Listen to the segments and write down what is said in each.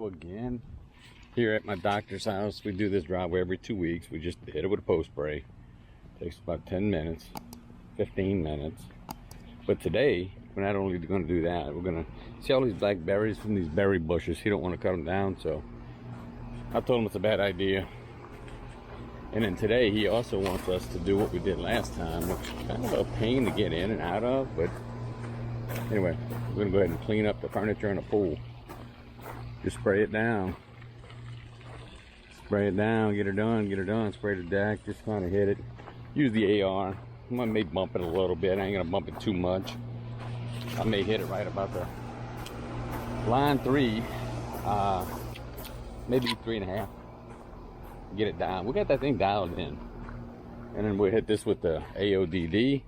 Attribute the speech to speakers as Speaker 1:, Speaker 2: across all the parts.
Speaker 1: Again, here at my doctor's house, we do this driveway every 2 weeks. We just hit it with a post spray. Takes about 10 minutes, 15 minutes. But today, we're not only going to do that, we're going to see all these black berries from these berry bushes. He don't want to cut them down, so I told him it's a bad idea. And then today, he also wants us to do what we did last time, which is kind of a pain to get in and out of. But anyway, we're going to go ahead and clean up the furniture in the pool. Just spray it down. Spray it down, get her done, spray the deck, just kind of hit it. Use the AR. I may bump it a little bit. I ain't gonna bump it too much. I may hit it right about the line 3, maybe 3.5. Get it down. We got that thing dialed in. And then we'll hit this with the AODD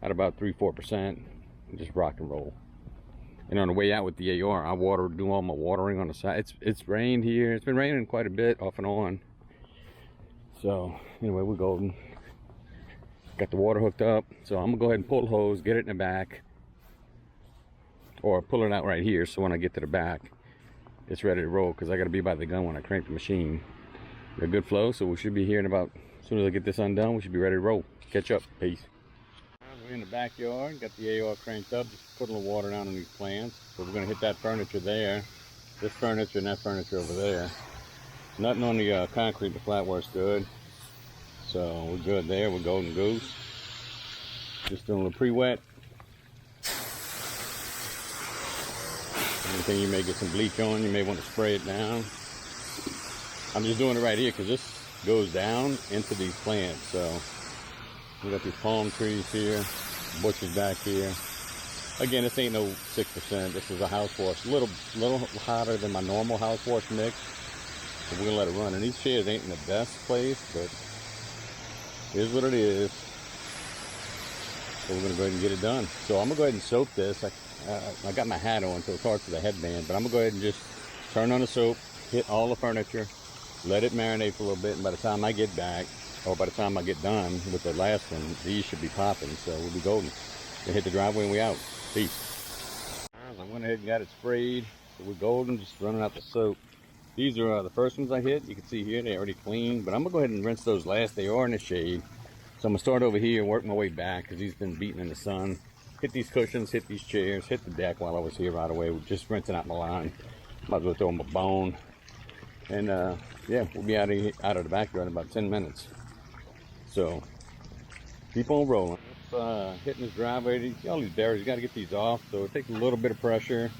Speaker 1: at about 3-4% and just rock and roll. And on the way out with the AR, I do all my watering on the side. It's rained here. It's been raining quite a bit off and on. So anyway, we're golden. Got the water hooked up. So I'm gonna go ahead and pull the hose, get it in the back, or pull it out right here. So when I get to the back, it's ready to roll. Because I got to be by the gun when I crank the machine. Got good flow, so we should be here in about. As soon as I get this undone, we should be ready to roll. Catch up. Peace. We're in the backyard, got the AR cranked up, just put a little water down on these plants. So we're gonna hit that furniture there, this furniture and that furniture over there. Nothing on the concrete, the flatware's good. So we're good there, we're golden goose. Just doing a little pre-wet. Anything you may get some bleach on, you may want to spray it down. I'm just doing it right here because this goes down into these plants. So we got these palm trees here, bushes back here. Again, this ain't no 6%. This is a house wash, a little hotter than my normal house wash mix. So we're gonna let it run. And these chairs ain't in the best place, but here's what it is. So we're gonna go ahead and get it done. So I'm gonna go ahead and soap this. I got my hat on, so it's hard for the headband. But I'm gonna go ahead and just turn on the soap, hit all the furniture, let it marinate for a little bit, and by the time I get back, or by the time I get done with the last one, these should be popping, so we'll be golden. We'll hit the driveway and we out. Peace. I went ahead and got it sprayed, so we're golden, just running out the soap. These are the first ones I hit. You can see here, they're already clean, but I'm gonna go ahead and rinse those last. They are in the shade. So I'm gonna start over here and work my way back, because he's been beaten in the sun. Hit these cushions, hit these chairs, hit the deck while I was here right away. We're just rinsing out my line. Might as well throw him a bone. And yeah, we'll be out of the backyard in about 10 minutes. So keep on rolling. Hitting this driveway. All these berries, you got to get these off. So it takes a little bit of pressure,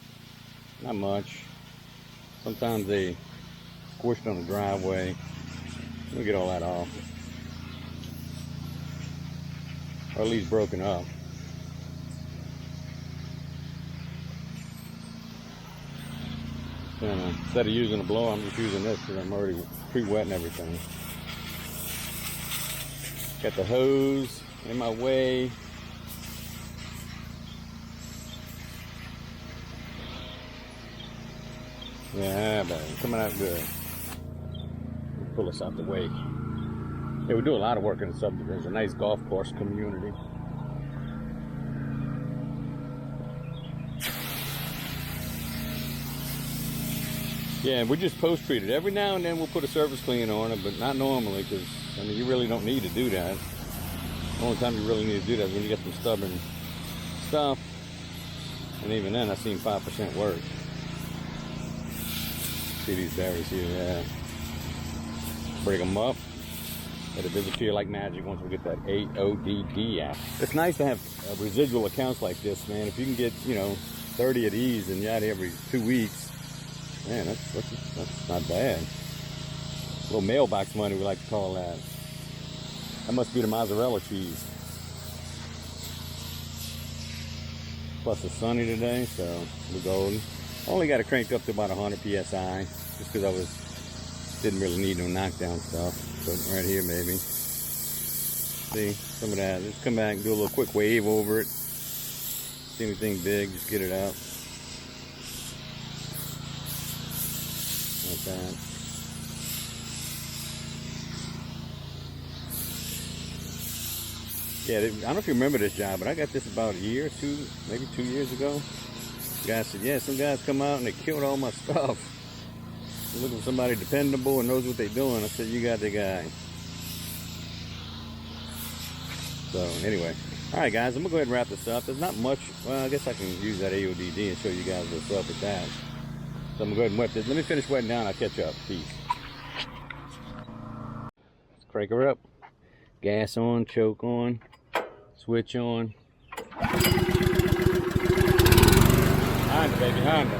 Speaker 1: not much. Sometimes they squished on the driveway. We'll get all that off, or at least broken up. Instead of using a blower, I'm just using this because I'm already pre-wet and everything. Got the hose in my way. Yeah, but coming out good. Pull us out the way. Yeah, we do a lot of work in the subdivision. It's a nice golf course community. Yeah, we just post-treat it. Every now and then we'll put a surface clean on it, but not normally, because I mean, you really don't need to do that. The only time you really need to do that is when you get some stubborn stuff. And even then, I've seen 5% work. See these berries here, yeah. Break them up. It'll disappear like magic once we get that AODD out. It's nice to have residual accounts like this, man. If you can get, 30 of these and you out every 2 weeks, man, that's not bad. A little mailbox money, we like to call that. That must be the mozzarella cheese. Plus it's sunny today, so we're golden. Only got it cranked up to about 100 PSI, just because didn't really need no knockdown stuff. But right here, maybe. See, some of that. Just come back and do a little quick wave over it. See anything big, just get it out. Like that. Yeah, I don't know if you remember this job, but I got this about a year or two, maybe 2 years ago. The guy said, yeah, some guys come out and they killed all my stuff. You're looking for somebody dependable and knows what they're doing. I said, you got the guy. So anyway, all right, guys, I'm gonna go ahead and wrap this up. There's not much. Well, I guess I can use that AODD and show you guys what's up with that. So I'm gonna go ahead and wet this. Let me finish wetting down. I'll catch up. Peace. Let's crank her up. Gas on, choke on, switch on. Honda, baby, Honda.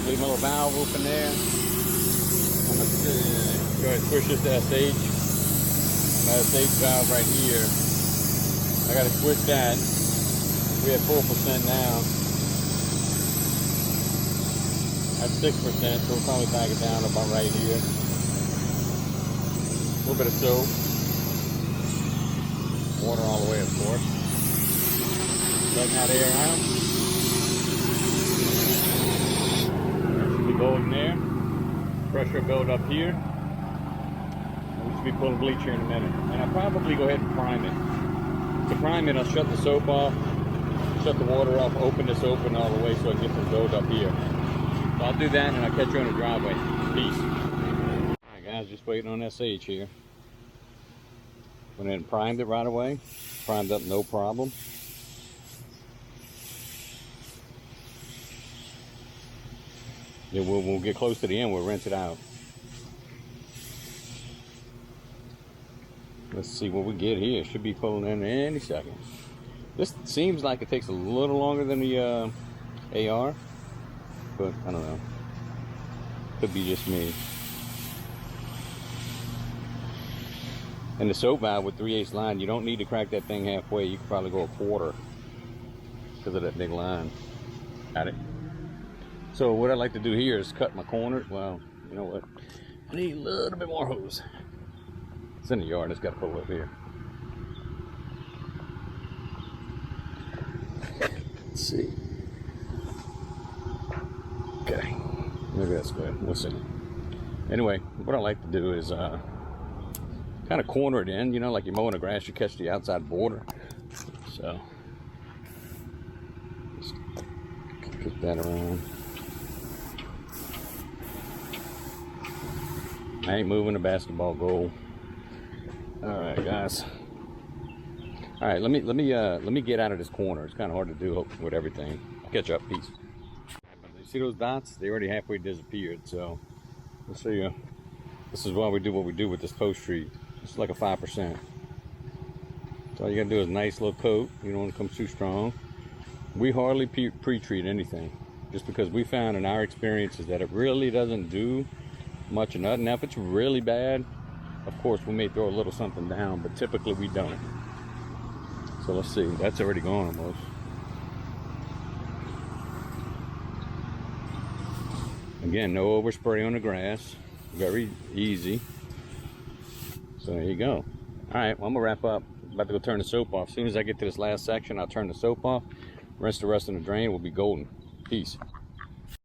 Speaker 1: Leave my little valve open there. I'm gonna go ahead and push this to SH. My SH valve right here. I gotta switch that. We have 4% now. At 6%, so we'll probably back it down about right here. A little bit of soap. Water all the way, of course. Letting that air out. That should be golden there. Pressure build up here. We should be pulling bleach here in a minute. And I'll probably go ahead and prime it. To prime it, I'll shut the soap off, shut the water off, open this open all the way so I can get some build up here. So I'll do that and I'll catch you on the driveway. Peace. Alright guys, just waiting on SH here. Went in and primed it right away. Primed up no problem. Yeah, we'll get close to the end, we'll rinse it out. Let's see what we get here. Should be pulling in any second. This seems like it takes a little longer than the AR, but I don't know. Could be just me. And the soap valve with 3/8 line, you don't need to crack that thing halfway. You could probably go a quarter because of that big line. Got it. So what I like to do here is cut my corner. Well, you know what? I need a little bit more hose. It's in the yard. It's got to pull up here. Let's see. Okay. Maybe that's good. We'll see. Anyway, what I like to do is kind of corner it in, you know, like you're mowing the grass, you catch the outside border. So just kick that around. I ain't moving the basketball goal. All right, guys. All right, let me get out of this corner. It's kind of hard to do with everything. I'll catch up. Peace. You see those dots? They already halfway disappeared. So let's show you. This is why we do what we do with this post treat. It's like a 5%. So all you gotta do is a nice little coat. You don't want to come too strong. We hardly pre-treat anything, just because we found in our experiences that it really doesn't do much of nothing. Now, if it's really bad, of course we may throw a little something down, but typically we don't. So let's see. That's already gone almost. Again, no overspray on the grass. Very easy. So there you go. All right, well, I'm gonna wrap up. I'm about to go turn the soap off. As soon as I get to this last section, I'll turn the soap off. Rinse the rest in the drain. Will be golden. Peace.